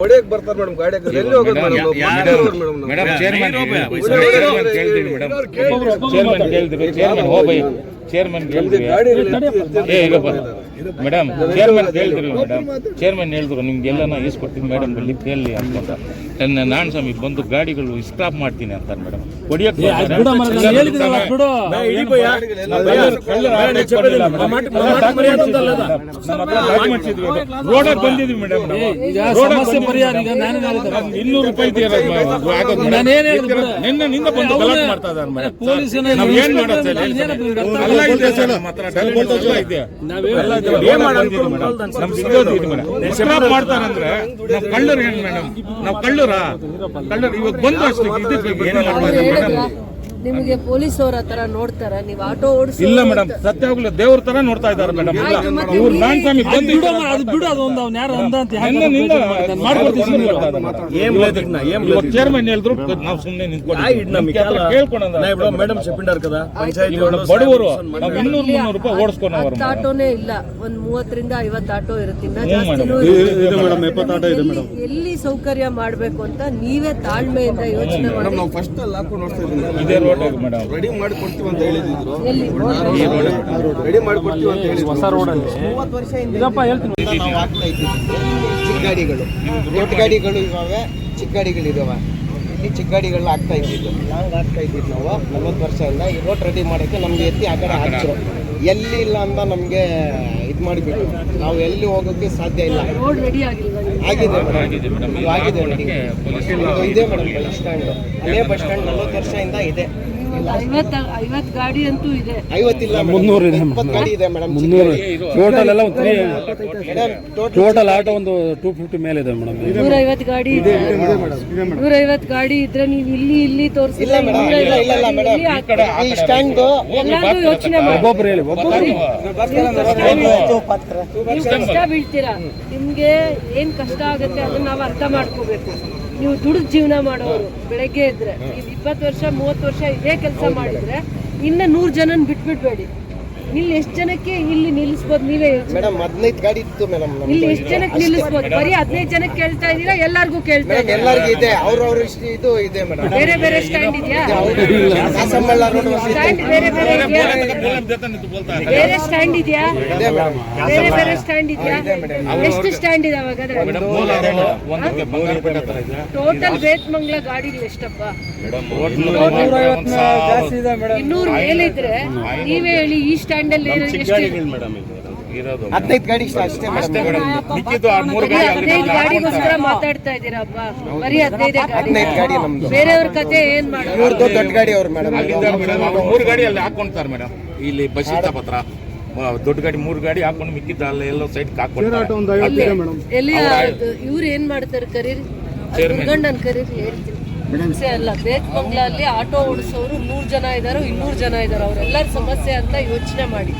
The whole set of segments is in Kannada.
ಹೊಡೆಯಕ್ ಬರ್ತಾರೆ ಮೇಡಮ್ ಗಾಡಿ ಎಲ್ಲಿ ಹೋಗೋದು madam chairman chairman madam chairman ಹೇಳಿದ್ರು ನಿಮ್ಗೆಲ್ಲ ಈಸ್ಕೊಡ್ತೀನಿ ಮೇಡಮ್ ಇಲ್ಲಿ ಕೇಳಿ ಅಂತ ನಾನ್ ಸ್ವಾಮಿ ಬಂದು ಗಾಡಿಗಳು ಸ್ಟಾಪ್ ಮಾಡ್ತೀನಿ ಅಂತ ಮೇಡಮ್ ರೋಡ್ ಬಂದಿದ್ವಿ ಮೇಡಮ್ ನಿನ್ನೆ ಬಂದು ಗಲಾಟೆ ಮಾಡ್ತಾ ಇದ್ದಾರೆ ಮೇಡಮ್ ಏನ್ ಮಾಡ್ತಾರಂದ್ರೆ ನಾವು ಕಳ್ಳರು ಏನ್ ಮೇಡಮ್ ನಾವು ಕಳ್ಳರು ಇವಾಗ ಬಂದು ನಿಮಗೆ ಪೊಲೀಸ್ ಅವ್ರ ತರ ನೋಡ್ತಾರ ನೀವು ಆಟೋ ಓಡಿಸಿ ಇಲ್ಲ ಮೇಡಮ್ ಸತ್ಯವಾಗ್ಲೂ ದೇವ್ರ ತರ ನೋಡ್ತಾ ಇದ್ದಾರೆ ಮೇಡಮ್ ಇವ್ರು ನಾನ್ ಸ್ವಾಮಿ చైర్మన్ ಹೇಳಿದ್ರು ನಾವು ಸುಮ್ಮನೆ ನಿಂತ್ಕೊಂಡು ಮೇಡಮ್ చెప్పిండారు కదా ಬಡವರು ನಾವು 200-300 ರೂಪಾಯಿ ಓಡಿಸ್ಕೊಂಡವ್ರು ಆಟೋನೇ ಇಲ್ಲ ಒಂದ್ 30ರಿಂದ 50 ಆಟೋ ಇರುತ್ತೆ ಎಲ್ಲಿ ಸೌಕರ್ಯ ಮಾಡ್ಬೇಕು ಅಂತ ನೀವೇ ತಾಳ್ಮೆಯಿಂದ ಯೋಚನೆ ಮಾಡಿ ನಾವು ಫಸ್ಟ್ ಅಲ್ಲಿ ಹಾಕೊಂಡು ನೋಡ್ತಾ ಇದೇ ರೋಡ್ ಮೇಡಮ್ ರೆಡಿ ಮಾಡಿ ಕೊಡ್ತೀವಿ ಅಂತ ಹೇಳಿದ್ರು ರೆಡಿ ಮಾಡಿ ಕೊಡ್ತೀವಿ ಅಂತ ಹೇಳಿದ್ರು ಹೊಸ ರೋಡ್ ಅಲ್ಲಿ 30 ವರ್ಷದಿಂದ ಇದಪ್ಪ ಹೇಳ್ತೀನಿ ನಾವು ಆಗ್ತಾ ಇದ್ದೀವಿ ಚಿಕ್ಕ ಗಾಡಿಗಳು ದೊಡ್ಡ ಗಾಡಿಗಳು ಇವಾಗ ಚಿಕ್ಕ ಗಾಡಿಗಳಿದಾವೆ ಇಲ್ಲಿ ಚಿಕ್ಕ ಗಾಡಿಗಳು ಆಗ್ತಾ ಇದ್ದಿದ್ದು ನಾವು 40 ವರ್ಷದಿಂದ ಈ ರೋಡ್ ರೆಡಿ ಮಾಡೋಕ್ಕೆ ನಮ್ಗೆ ಎತ್ತಿ ಆ ಕಡೆ ಹಾಕಿದ್ರು ಎಲ್ಲಿ ಇಲ್ಲ ಅಂತ ನಮಗೆ ಇದು ಮಾಡಿಬಿಟ್ಟು ನಾವು ಎಲ್ಲಿ ಹೋಗೋಕ್ಕೆ ಸಾಧ್ಯ ಇಲ್ಲ ರೋಡ್ ರೆಡಿ ಆಗಿದೆ ಇದೆ ಮೇಡಮ್ ಬಸ್ ಸ್ಟ್ಯಾಂಡ್ ಅದೇ ಬಸ್ ಸ್ಟ್ಯಾಂಡ್ 40 ವರ್ಷದಿಂದ ಇದೆ 50 ಗಾಡಿ ಅಂತೂ ಇದೆ 50 ಇಲ್ಲ 300 ಇದೆ 20 ಗಾಡಿ ಇದೆ ಮೇಡಮ್ 300 ಟೋಟಲ್ ಎಲ್ಲ ಟೋಟಲ್ ಆಟೋ ಒಂದು 250 ಮೇಲೆ ಇದೆ ಮೇಡಮ್ 150 ಗಾಡಿ ಇದೆ 150 ಗಾಡಿ ಇದ್ರೆ ನೀವು ಇಲ್ಲಿ ತೋರಿಸಿಲ್ಲ ಇಲ್ಲ ಮೇಡಮ್ ಈ ಸ್ಟ್ಯಾಂಡ್ ಎಲ್ಲಾದ್ರೂ ಯೋಚನೆ ಮಾಡಿ ಒಬ್ಬೊಬ್ರು ಹೇಳಿ ಕಷ್ಟ ಬೀಳ್ತೀರಾ ನಿಮ್ಗೆ ಏನ್ ಕಷ್ಟ ಆಗುತ್ತೆ ಅದನ್ನ ನಾವು ಅರ್ಥ ಮಾಡ್ಕೋಬೇಕು ನೀವು ದುಡಿದು ಜೀವನ ಮಾಡೋರು ಬೆಳಗ್ಗೆ ಇದ್ರೆ ನೀವು 20 ವರ್ಷ 30 ವರ್ಷ ಇದೇ ಕೆಲಸ ಮಾಡಿದ್ರೆ ಇನ್ನ 100 ಜನನ್ ಬಿಟ್ಬಿಡ್ಬೇಡಿ ಇಲ್ಲಿ ಎಷ್ಟು ಜನಕ್ಕೆ ಇಲ್ಲಿ ನಿಲ್ಲಿಸಬಹುದು ನೀವೇ ಮೇಡಮ್ 15 ಗಾಡಿ ಇತ್ತು ಮೇಡಮ್ ಇಲ್ಲಿ ಎಷ್ಟು ಜನಕ್ಕೆ ನಿಲ್ಲಿಸಬಹುದು ಬರೀ 15 ಜನಕ್ಕೆ ಕೇಳ್ತಾ ಇದೀರಾ ಎಲ್ಲರಿಗೂ ಕೇಳ್ತಾ ಇದೀರಾ ಎಲ್ಲರಿಗೂ ಇದೆ ಅವ್ರ ಇಷ್ಟು ಇದು ಇದೆ ಮೇಡಮ್ ಬೇರೆ ಸ್ಟ್ಯಾಂಡ್ ಇದೆಯಾ ಸ್ಟ್ಯಾಂಡ್ ಬೇರೆ ಸ್ಟ್ಯಾಂಡ್ ಇದೆಯಾ ಬೇರೆ ಸ್ಟ್ಯಾಂಡ್ ಇದೆಯಾ ಎಷ್ಟು ಸ್ಟ್ಯಾಂಡ್ ಇದೆ ಹಾಗಾದ್ರೆ ಟೋಟಲ್ ಬೇತ್ಮಂಗ್ಲ ಗಾಡಿಗಳು ಎಷ್ಟಪ್ಪ 200 ಮೇಲಿದ್ರೆ ನೀವೇ ಹೇಳಿ ಈ ಸ್ಟ್ಯಾಂಡ್ ಅಲ್ಲಿ 15 ಗಾಡಿ ಅಷ್ಟೇ ಗಾಡಿಗೋಸ್ಕರ ಮಾತಾಡ್ತಾ ಇದೀರಪ್ಪ ಬರೀ 15 ಗಾಡಿ ಬೇರೆಯವ್ರ ಕತೆ ಏನ್ ಮಾಡೋದು ದೊಡ್ಡ ಗಾಡಿ ಅವ್ರು ಮೇಡಮ್ 3 ಗಾಡಿ ಅಲ್ಲಿ ಹಾಕೊಂತಾರೆ ಮೇಡಮ್ ಇಲ್ಲಿ ಬಸ್ ಪತ್ರ ದೊಡ್ಡ ಗಾಡಿ 3 ಗಾಡಿ ಹಾಕೊಂಡು ಮಿಕ್ಕಿದ್ದ ಅಲ್ಲ ಎಲ್ಲೋ ಸೈಡ್ ಹಾಕೊಂಡು ಎಲ್ಲಿ ಇವ್ರು ಏನ್ ಮಾಡ್ತಾರೆ ಕರೀರಿ ಗಂಡನ್ ಕರೀರಿ ಹೇಳ್ತೀನಿ ಅಲ್ಲ ಬೇತ್ಮಂಗ್ಲ ಅಲ್ಲಿ ಆಟೋ ಓಡಿಸೋರು 100 ಜನ ಇದಾರೋ 200 ಜನ ಇದಾರೋ ಅವರೆಲ್ಲರ ಸಮಸ್ಯೆ ಅಂತ ಯೋಚನೆ ಮಾಡಿ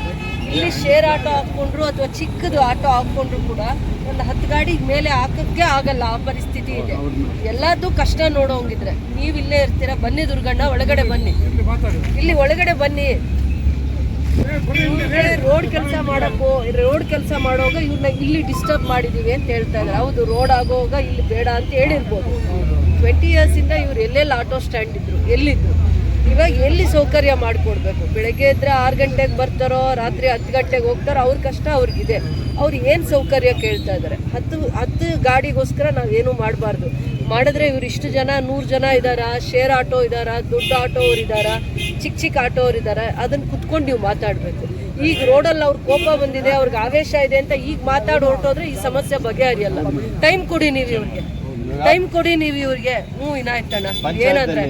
ಇಲ್ಲಿ ಶೇರ್ ಆಟೋ ಹಾಕೊಂಡ್ರು ಅಥವಾ ಚಿಕ್ಕದು ಆಟೋ ಹಾಕೊಂಡ್ರು ಕೂಡ ಒಂದು 10 ಗಾಡಿ ಮೇಲೆ ಹಾಕಕ್ಕೆ ಆಗಲ್ಲ ಆ ಪರಿಸ್ಥಿತಿ ಇದೆ ಎಲ್ಲಾರ್ದು ಕಷ್ಟ ನೋಡೋಂಗಿದ್ರೆ ನೀವು ಇಲ್ಲೇ ಇರ್ತೀರಾ ಬನ್ನಿ ದುರ್ಗಣ್ಣ ಒಳಗಡೆ ಬನ್ನಿ ಇಲ್ಲಿ ಒಳಗಡೆ ಬನ್ನಿ ರೋಡ್ ಕೆಲಸ ಮಾಡೋವಾಗ ಇವ್ರನ್ನ ಇಲ್ಲಿ ಡಿಸ್ಟರ್ಬ್ ಮಾಡಿದೀವಿ ಅಂತ ಹೇಳ್ತಾ ಇದ್ದಾರೆ ಹೌದು ರೋಡ್ ಆಗೋವಾಗ ಇಲ್ಲಿ ಬೇಡ ಅಂತ ಹೇಳಿರ್ಬೋದು 20 years ಇಂದ ಇವ್ರು ಎಲ್ಲೆಲ್ಲಿ ಆಟೋ ಸ್ಟ್ಯಾಂಡ್ ಇದ್ರು ಎಲ್ಲಿದ್ರು ಇವಾಗ ಎಲ್ಲಿ ಸೌಕರ್ಯ ಮಾಡಿಕೊಡ್ಬೇಕು ಬೆಳಗ್ಗೆ ಇದ್ರೆ 6 ಗಂಟೆಗೆ ಬರ್ತಾರೋ ರಾತ್ರಿ 10 ಗಂಟೆಗೆ ಹೋಗ್ತಾರೋ ಅವ್ರ ಕಷ್ಟ ಅವ್ರಿಗಿದೆ ಅವ್ರು ಏನು ಸೌಕರ್ಯ ಕೇಳ್ತಾ ಇದ್ದಾರೆ 10 ಗಾಡಿಗೋಸ್ಕರ ನಾವೇನು ಮಾಡಬಾರ್ದು ಮಾಡಿದ್ರೆ ಇವ್ರು ಇಷ್ಟು ಜನ 100 ಜನ ಇದ್ದಾರಾ ಶೇರ್ ಆಟೋ ಇದ್ದಾರಾ ದೊಡ್ಡ ಆಟೋ ಅವ್ರು ಇದ್ದಾರಾ ಚಿಕ್ಕ ಆಟೋ ಅವ್ರು ಇದ್ದಾರಾ ಅದನ್ನು ಕುತ್ಕೊಂಡು ನೀವು ಮಾತಾಡಬೇಕು ಈಗ ರೋಡಲ್ಲಿ ಅವ್ರ ಕೋಪ ಬಂದಿದೆ ಅವ್ರಿಗೆ ಆವೇಶ ಇದೆ ಅಂತ ಈಗ ಮಾತಾಡಿ ಹೊರಟೋದ್ರೆ ಈ ಸಮಸ್ಯೆ ಬಗೆಹರಿಯಲ್ಲ ಟೈಮ್ ಕೊಡಿ ನೀವು ಇವ್ರಿಗೆ ಇನ್ನಾಯ್ತಣ್ಣ ಏನಂದ್ರೆ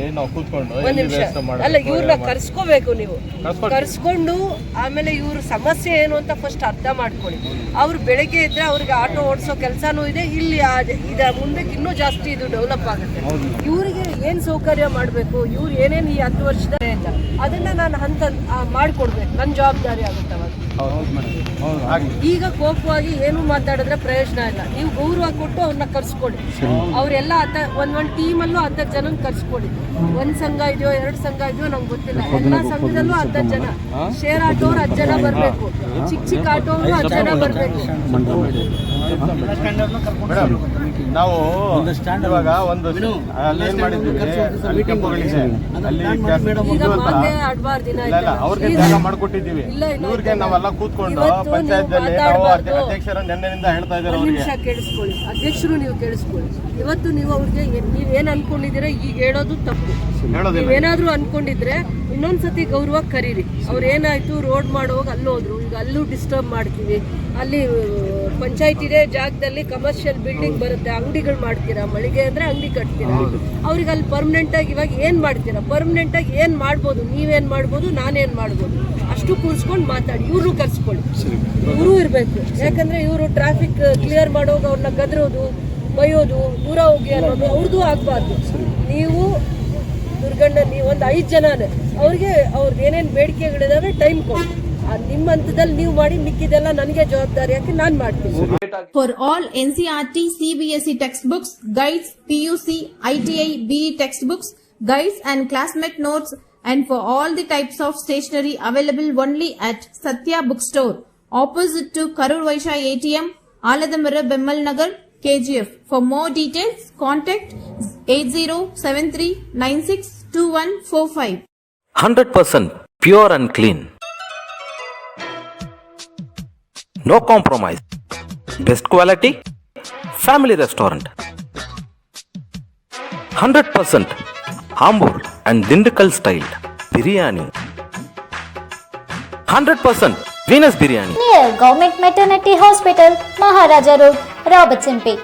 ಒಂದ್ ನಿಮಿಷ ಅಲ್ಲ ಇವ್ರನ್ನ ಕರ್ಸ್ಕೋಬೇಕು ನೀವು ಕರ್ಸ್ಕೊಂಡು ಆಮೇಲೆ ಇವ್ರ ಸಮಸ್ಯೆ ಏನು ಅಂತ ಫಸ್ಟ್ ಅರ್ಥ ಮಾಡ್ಕೊಳ್ಳಿ ಅವ್ರು ಬೆಳಗ್ಗೆ ಇದ್ರೆ ಅವ್ರಿಗೆ ಆಟೋ ಓಡಿಸೋ ಕೆಲಸನೂ ಇದೆ ಇಲ್ಲಿ ಮುಂದಕ್ಕೆ ಇನ್ನೂ ಜಾಸ್ತಿ ಇದು ಡೆವಲಪ್ ಆಗುತ್ತೆ ಇವ್ರಿಗೆ ಏನ್ ಸೌಕರ್ಯ ಮಾಡಬೇಕು ಇವ್ರು ಏನೇನು ಈ 10 ವರ್ಷದ ಅಂತ ಅದನ್ನ ನಾನು ಹಂತ ಮಾಡ್ಕೊಡ್ಬೇಕು ನನ್ನ ಜವಾಬ್ದಾರಿ ಆಗುತ್ತೆ ಅವಾಗ ಈಗ ಕೋಪವಾಗಿ ಏನು ಮಾತಾಡಿದ್ರೆ ಪ್ರಯೋಜನ ಇಲ್ಲ ನೀವು ಗೌರವ ಕೊಟ್ಟು ಅವ್ರನ್ನ ಕರ್ಸ್ಕೊಡಿ ಅವರೆಲ್ಲ ಒಂದೊಂದು ಟೀಮಲ್ಲೂ 10 ಜನ ಕರ್ಸ್ಕೊಡಿ ಒಂದ್ ಸಂಘ ಇದೆಯೋ 2 ಸಂಘ ಇದೆಯೋ ನಂಗೆ ಗೊತ್ತಿಲ್ಲ ಎಲ್ಲಾ ಸಂಘದಲ್ಲೂ 10 ಜನ ಶೇರ್ ಆಟೋರು 10 ಜನ ಬರ್ಬೇಕು ಚಿಕ್ಕ ಆಟೋರು 10 ಜನ ಬರ್ಬೇಕು ಮೇಡಮ್ ನಾವು ಇವಾಗ ಒಂದು ಅಲ್ಲಿ ಏನ್ ಮಾಡಿದ್ದೀವಿ ಅಲ್ಲಿ ಕೆಂಪುಗಳಿದೆ ಅಲ್ಲಿ ಈಗ ಮಾತೇ ಆಡ್ಬಾರ್ದು ದಿನ ಇಲ್ಲ ಅವ್ರಿಗೆ ಜಾಗ ಮಾಡ್ಕೊಟ್ಟಿದ್ದೀವಿ ಇವ್ರಿಗೆ ನಾವೆಲ್ಲ ಕೂತ್ಕೊಂಡು ಪಂಚಾಯತ್ನಲ್ಲಿ ನಾವು ಅಧ್ಯಕ್ಷರ ನಿನ್ನೆಯಿಂದ ಹೇಳ್ತಾ ಇದ್ದಾರೆ ಒಂದು ಅವ್ರಿಗೆ ನಿಮಿಷ ಕೇಳಿಸ್ಕೊಳ್ಳಿ, ಅಧ್ಯಕ್ಷರು ನೀವು ಕೇಳಿಸ್ಕೊಳ್ಳಿ. ಇವತ್ತು ನೀವು ಅವ್ರಿಗೆ ನೀವೇನ್ ಅನ್ಕೊಂಡಿದ್ದೀರಾ ಈಗ ಹೇಳೋದು ತಪ್ಪು. ನೀವೇನಾದ್ರೂ ಅನ್ಕೊಂಡಿದ್ರೆ ಇನ್ನೊಂದ್ಸತಿ ಗೌರವ ಕರೀರಿ. ಅವ್ರು ಏನಾಯ್ತು ರೋಡ್ ಮಾಡುವಾಗ ಅಲ್ಲಿ ಹೋದ್ರು, ಈಗ ಅಲ್ಲೂ ಡಿಸ್ಟರ್ಬ್ ಮಾಡ್ತೀವಿ. ಅಲ್ಲಿ ಪಂಚಾಯತಿದೆ ಜಾಗದಲ್ಲಿ ಕಮರ್ಷಿಯಲ್ ಬಿಲ್ಡಿಂಗ್ ಬರುತ್ತೆ, ಅಂಗಡಿಗಳು ಮಾಡ್ತೀರಾ, ಮಳಿಗೆ ಅಂದ್ರೆ ಅಂಗಡಿ ಕಟ್ತೀರಾ. ಅವ್ರಿಗೆ ಅಲ್ಲಿ ಪರ್ಮನೆಂಟ್ ಆಗಿ ಇವಾಗ ಏನ್ ಮಾಡ್ತೀರಾ, ಪರ್ಮನೆಂಟ್ ಆಗಿ ಏನ್ ಮಾಡ್ಬೋದು, ನೀವೇನ್ ಮಾಡ್ಬೋದು, ನಾನೇನ್ ಮಾಡ್ಬೋದು, ಅಷ್ಟು ಕೂರ್ಸ್ಕೊಂಡು ಮಾತಾಡಿ. ಇವ್ರು ಕರ್ಸ್ಕೊಳ್ಳಿ, ಇವರು ಇರ್ಬೇಕು. ಯಾಕಂದ್ರೆ ಇವರು ಟ್ರಾಫಿಕ್ ಕ್ಲಿಯರ್ ಮಾಡೋವಾಗ ಅವ್ರನ್ನ ಗದರೋದು, ಬೈಯೋದು, ದೂರ ಹೋಗಿ ಅನ್ನೋದು ಅವ್ರದ್ದು ಆಗ್ಬಾರ್ದು. ನೀವು ದುರ್ಗಣ್ಣ ನೀವು ಒಂದು 5 ಜನನೇ ಅವ್ರಿಗೆ ಅವ್ರದ್ದು ಏನೇನು ಬೇಡಿಕೆಗಳಿದಾವೆ ಟೈಮ್ ಕೊಡಿ. ನಿಮ್ಮ ಹಂತದಲ್ಲಿ ನೀವು ಮಾಡಿ, ಮಿಕ್ಕಿದೆಲ್ಲ ನನಗೆ ಜವಾಬ್ದಾರಿ ಹಾಕಿ ನಾನು ಮಾಡ್ತೀನಿ. For all NCERT, CBSE textbooks, guides, PUC, ITI, BE textbooks, guides and classmate notes, and for all the types of stationery available only at Satya Bookstore, opposite to Karur Vaishya ATM, Aladamara, Bemmal Nagar, KGF. For more details, contact 8073962145. 100% pure and clean. No compromise. Best quality. Family restaurant. 100% Ambur and Dindukal style biryani. 100% Venus biryani. Near Government Maternity Hospital, Maharaja Road, Robertson Bay.